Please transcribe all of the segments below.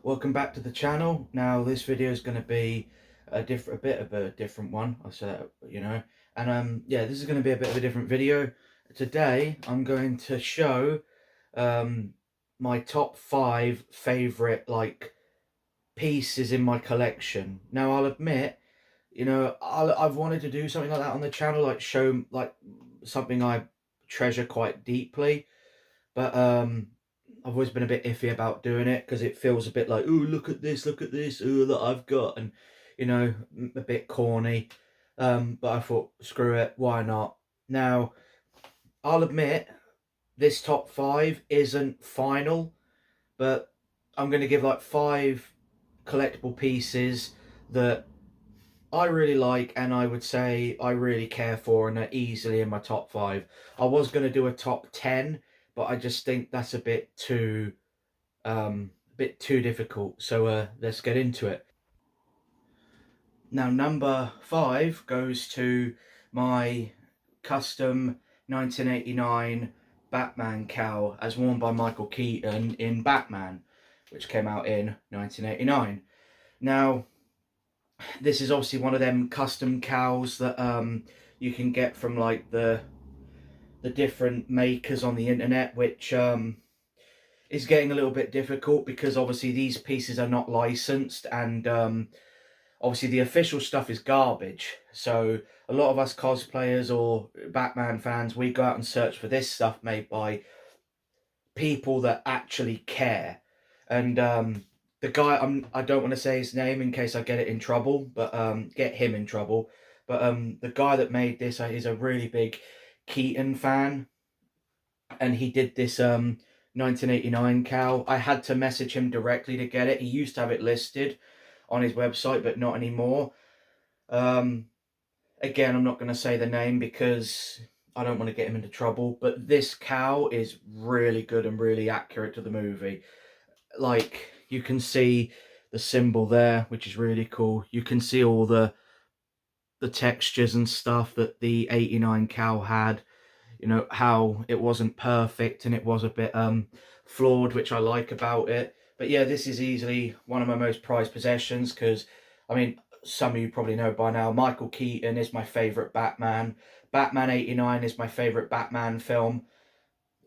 welcome back to the channel. Now this video is going to be a bit of a different one. I said, and yeah, this is going to be a bit of a different video. Today I'm going to show my top 5 favorite pieces in my collection. Now I'll admit, I've wanted to do something like that on the channel, like show something I treasure quite deeply, but I've always been a bit iffy about doing it because it feels a bit like, oh, look at this, oh, that I've got, and a bit corny. But I thought, screw it, why not? Now, I'll admit this top 5 isn't final, but I'm going to give like 5 collectible pieces that I really like and I would say I really care for and are easily in my top 5. I was going to do a top 10, but I just think that's a bit too difficult. So let's get into it. Now number 5 goes to my custom 1989 Batman cowl as worn by Michael Keaton in Batman, which came out in 1989. Now this is obviously one of them custom cowls that you can get from like the different makers on the internet, which is getting a little bit difficult because obviously these pieces are not licensed, and obviously the official stuff is garbage. So a lot of us cosplayers or Batman fans, we go out and search for this stuff made by people that actually care. And the guy, I don't want to say his name in case I get it in trouble, but get him in trouble. But the guy that made this is a really big Keaton fan, and he did this 1989 cowl. I had to message him directly to get it. He used to have it listed on his website, but not anymore. Again, I'm not going to say the name because I don't want to get him into trouble, but this cowl is really good and really accurate to the movie. Like, you can see the symbol there, which is really cool. You can see all the textures and stuff that the 89 cowl had. You know, how it wasn't perfect and it was a bit flawed, which I like about it. But yeah, this is easily one of my most prized possessions because, I mean, some of you probably know by now, Michael Keaton is my favourite Batman. Batman 89 is my favourite Batman film.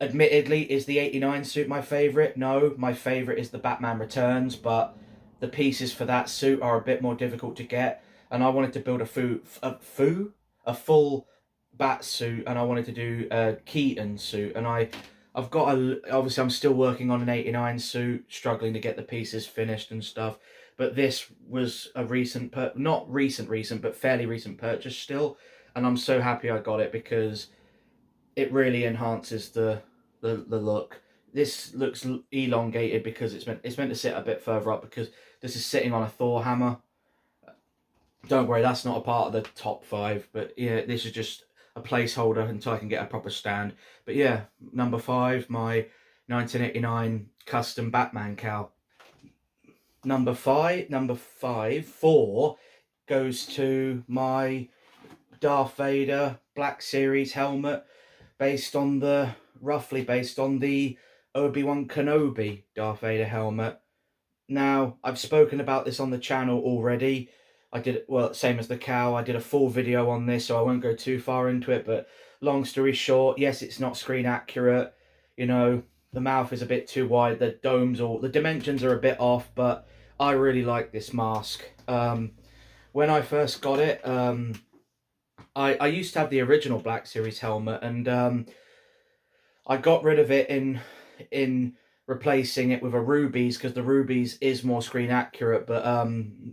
Admittedly, is the 89 suit my favourite? No, my favourite is the Batman Returns, but the pieces for that suit are a bit more difficult to get. And I wanted to build a full Bat suit, and I wanted to do a Keaton suit, and I've got obviously I'm still working on an 89 suit, struggling to get the pieces finished and stuff, but this was a not recent but fairly recent purchase still, and I'm so happy I got it because it really enhances the look. This looks elongated because it's meant to sit a bit further up because this is sitting on a Thor hammer. Don't worry, that's not a part of the top 5, but yeah, this is just a placeholder until I can get a proper stand. But yeah, number 5, my 1989 custom Batman cowl. Number 4 goes to my Darth Vader Black Series helmet, roughly based on the Obi-Wan Kenobi Darth Vader helmet. Now, I've spoken about this on the channel already. I did, well, same as the cow, I did a full video on this, so I won't go too far into it, but long story short, yes, it's not screen accurate. You know, the mouth is a bit too wide, the dimensions are a bit off, but I really like this mask. When I first got it, I used to have the original Black Series helmet, and I got rid of it in replacing it with a rubies because the rubies is more screen accurate, but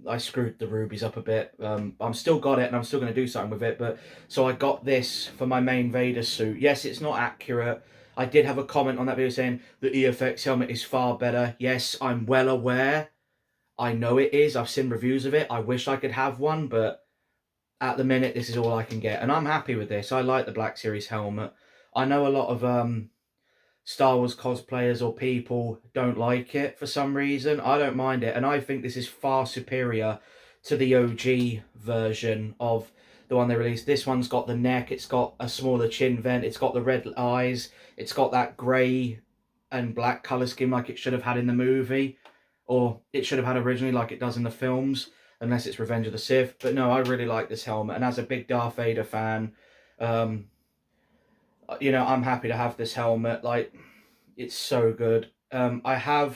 I screwed the rubies up a bit. I'm still got it and I'm still going to do something with it, but so I got this for my main Vader suit. Yes, it's not accurate. I did have a comment on that video saying the EFX helmet is far better. Yes, I'm well aware. I know it is. I've seen reviews of it. I wish I could have one, but at the minute this is all I can get, and I'm happy with this. I like the Black Series helmet. I know a lot of Star Wars cosplayers or people don't like it for some reason. I don't mind it, and I think this is far superior to the OG version of the one they released. This one's got the neck, it's got a smaller chin vent, it's got the red eyes, it's got that grey and black colour scheme like it should have had in the movie, or it should have had originally, like it does in the films, unless it's Revenge of the Sith. But no, I really like this helmet, and as a big Darth Vader fan, um, you know, I'm happy to have this helmet. Like, it's so good. I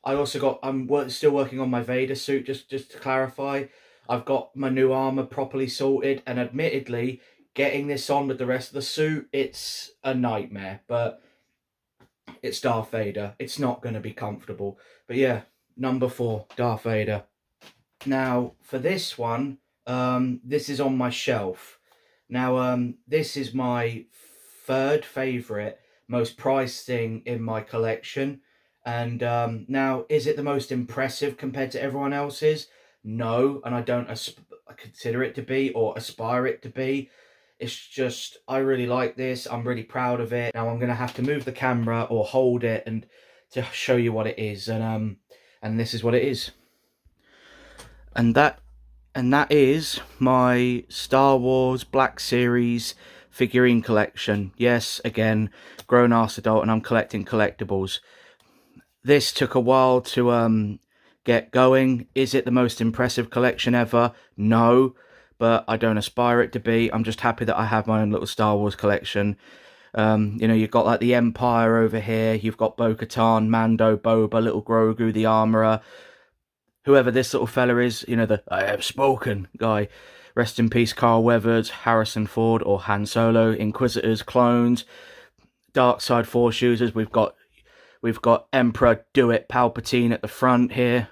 also got, still working on my Vader suit, just to clarify. I've got my new armor properly sorted, and admittedly, getting this on with the rest of the suit, it's a nightmare, but it's Darth Vader. It's not going to be comfortable. But yeah, number 4, Darth Vader. Now, for this one, this is on my shelf. Now, this is my third favourite, most prized thing in my collection. And now, is it the most impressive compared to everyone else's? No, and I don't consider it to be or aspire it to be. It's just, I really like this. I'm really proud of it. Now I'm going to have to move the camera or hold it and to show you what it is. And this is what it is. And that is my Star Wars Black Series figurine collection. Yes, again, grown-ass adult, and I'm collecting collectibles. This took a while to get going. Is it the most impressive collection ever? No, but I don't aspire it to be. I'm just happy that I have my own little Star Wars collection. You know, you've got like the Empire over here. You've got Bo-Katan, Mando, Boba, little Grogu, the Armorer. Whoever this little fella is, you know, the I have spoken guy. Rest in peace, Carl Weathers, Harrison Ford, or Han Solo, Inquisitors, clones, Dark Side Force users. We've got Emperor Do It Palpatine at the front here.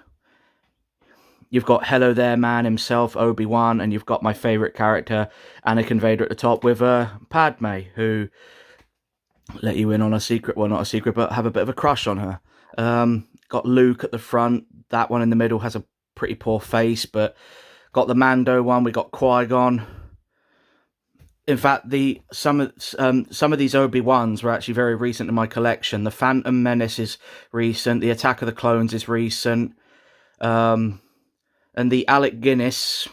You've got Hello There Man himself, Obi-Wan, and you've got my favourite character, Anakin Vader, at the top with Padme, who let you in on a secret, well, not a secret, but have a bit of a crush on her. Got Luke at the front. That one in the middle has a pretty poor face, but got the Mando one. We got Qui-Gon. In fact, some of these Obi-Wans were actually very recent in my collection. The Phantom Menace is recent. The Attack of the Clones is recent. And the Alec Guinness,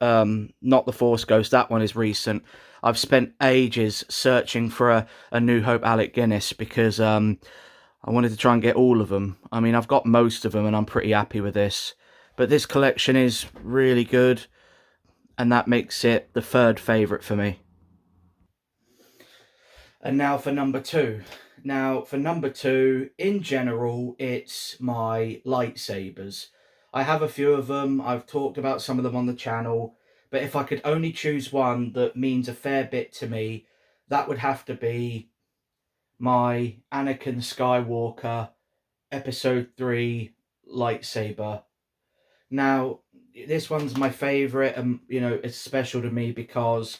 not the Force Ghost, that one is recent. I've spent ages searching for a New Hope Alec Guinness because I wanted to try and get all of them. I mean, I've got most of them and I'm pretty happy with this. But this collection is really good, and that makes it the third favourite for me. And now for number 2. Now, for number 2, in general, it's my lightsabers. I have a few of them. I've talked about some of them on the channel. But if I could only choose one that means a fair bit to me, that would have to be my Anakin Skywalker Episode 3 lightsaber. Now, this one's my favourite, and, you know, it's special to me because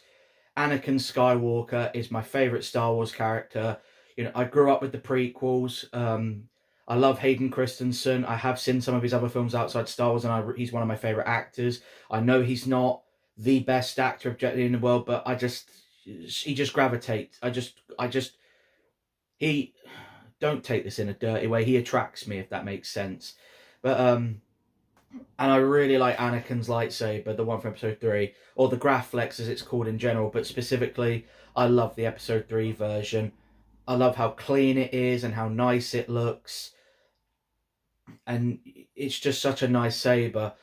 Anakin Skywalker is my favourite Star Wars character. You know, I grew up with the prequels. I love Hayden Christensen. I have seen some of his other films outside Star Wars, and he's one of my favourite actors. I know he's not the best actor objectively in the world, but he just gravitates. He, don't take this in a dirty way, he attracts me, if that makes sense. But, and I really like Anakin's lightsaber, the one from Episode 3, or the Graflex as it's called in general, but specifically, I love the Episode 3 version. I love how clean it is and how nice it looks. And it's just such a nice saber.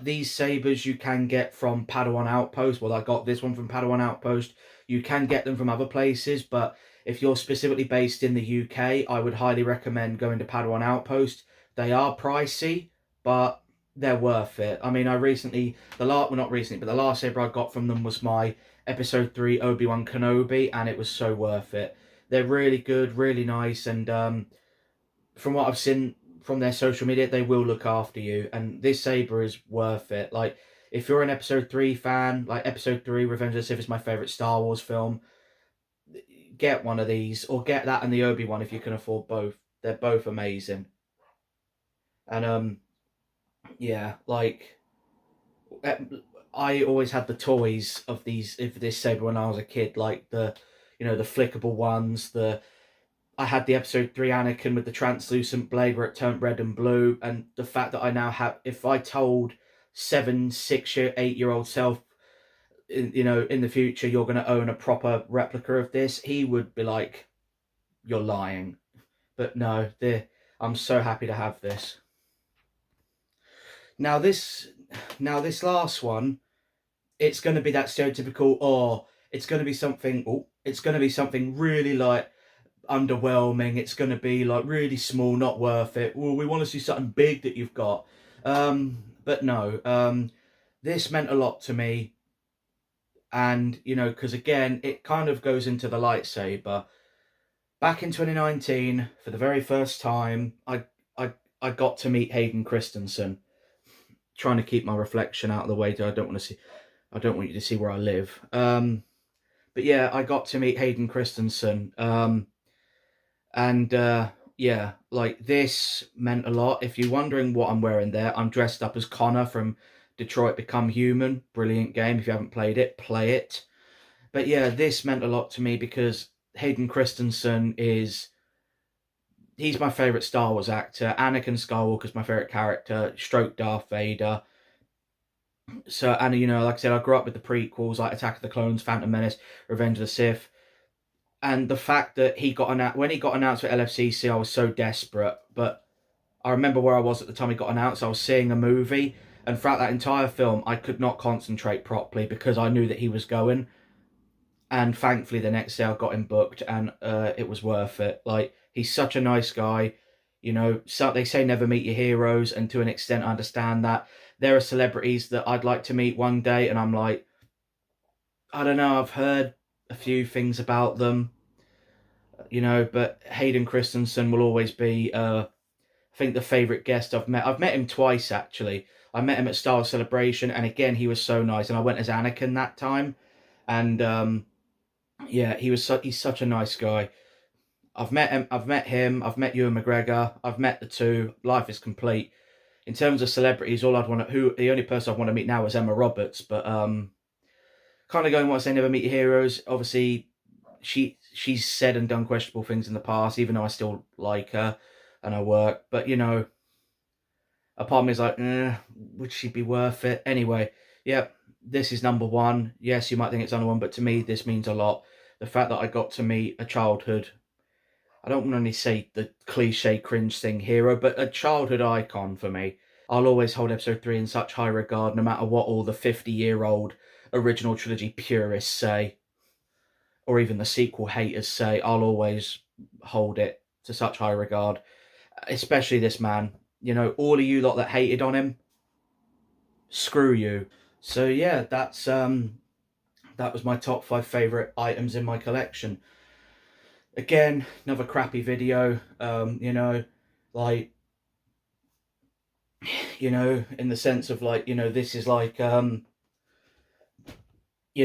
These sabers you can get from Padawan Outpost. Well, I got this one from Padawan Outpost. You can get them from other places, but if you're specifically based in the UK, I would highly recommend going to Padawan Outpost. They are pricey, but they're worth it. I mean, the last saber I got from them was my Episode 3 Obi-Wan Kenobi, and it was so worth it. They're really good, really nice, and from what I've seen from their social media, they will look after you, and this saber is worth it. Like, if you're an Episode 3 fan, like Episode 3 Revenge of the Sith is my favourite Star Wars film, get one of these, or get that and the Obi-Wan if you can afford both. They're both amazing. And yeah, like, I always had the toys of this saber when I was a kid, like the flickable ones. I had the Episode 3 Anakin with the translucent blade where it turned red and blue, and the fact that I now have, if I told 7, 6, 8-year-old self, in the future you're going to own a proper replica of this, he would be like, you're lying. But no, I'm so happy to have this. Now this last one, it's going to be that stereotypical, oh, it's going to be something, oh, it's going to be something really like underwhelming. It's going to be like really small, not worth it. Well, we want to see something big that you've got. But no, this meant a lot to me. And, you know, because again, it kind of goes into the lightsaber. Back in 2019, for the very first time, I got to meet Hayden Christensen. Trying to keep my reflection out of the way. I don't want to see. I don't want you to see where I live. But yeah, I got to meet Hayden Christensen. And yeah, like this meant a lot. If you're wondering what I'm wearing there, I'm dressed up as Connor from Detroit Become Human. Brilliant game. If you haven't played it, play it. But yeah, this meant a lot to me because Hayden Christensen he's my favourite Star Wars actor. Anakin Skywalker's my favourite character, stroke Darth Vader. So, and you know, like I said, I grew up with the prequels, like Attack of the Clones, Phantom Menace, Revenge of the Sith. And the fact that when he got announced for LFCC, I was so desperate. But I remember where I was at the time he got announced. I was seeing a movie, and throughout that entire film, I could not concentrate properly because I knew that he was going. And thankfully, the next day I got him booked, and it was worth it. Like, he's such a nice guy. You know, so they say never meet your heroes, and to an extent, I understand that. There are celebrities that I'd like to meet one day, and I'm like, I don't know, I've heard a few things about them, you know, but Hayden Christensen will always be, I think, the favourite guest I've met. I've met him twice, actually. I met him at Star Wars Celebration, and again, he was so nice, and I went as Anakin that time, and yeah, he's such a nice guy. I've met him, I've met Ewan McGregor, I've met the two. Life is complete. In terms of celebrities, the only person I want to meet now is Emma Roberts, but kind of going what I say, never meet your heroes. Obviously, she's said and done questionable things in the past, even though I still like her and her work. But you know, a part of me is like, would she be worth it? Anyway, yeah, this is number one. Yes, you might think it's number one, but to me, this means a lot. The fact that I got to meet a childhood, I don't want to say the cliche cringe thing hero, but a childhood icon for me. I'll always hold episode 3 in such high regard, no matter what all the 50-year-old original trilogy purists say, or even the sequel haters say. I'll always hold it to such high regard, especially this man. You know, all of you lot that hated on him, screw you. So yeah, that was my top 5 favourite items in my collection. Again, another crappy video, you know, like, you know, in the sense of like, you know, this is like, you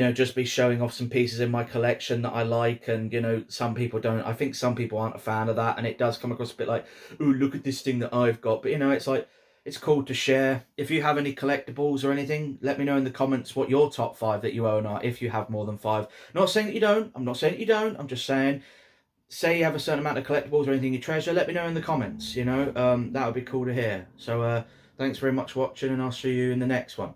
know, just be showing off some pieces in my collection that I like, and, you know, some people don't. I think some people aren't a fan of that, and it does come across a bit like, ooh, look at this thing that I've got. But, you know, it's like, it's cool to share. If you have any collectibles or anything, let me know in the comments what your top 5 that you own are, if you have more than 5. Not saying that you don't. I'm not saying that you don't. I'm just saying, say you have a certain amount of collectibles or anything you treasure, let me know in the comments, you know. That would be cool to hear. So, thanks very much for watching, and I'll see you in the next one.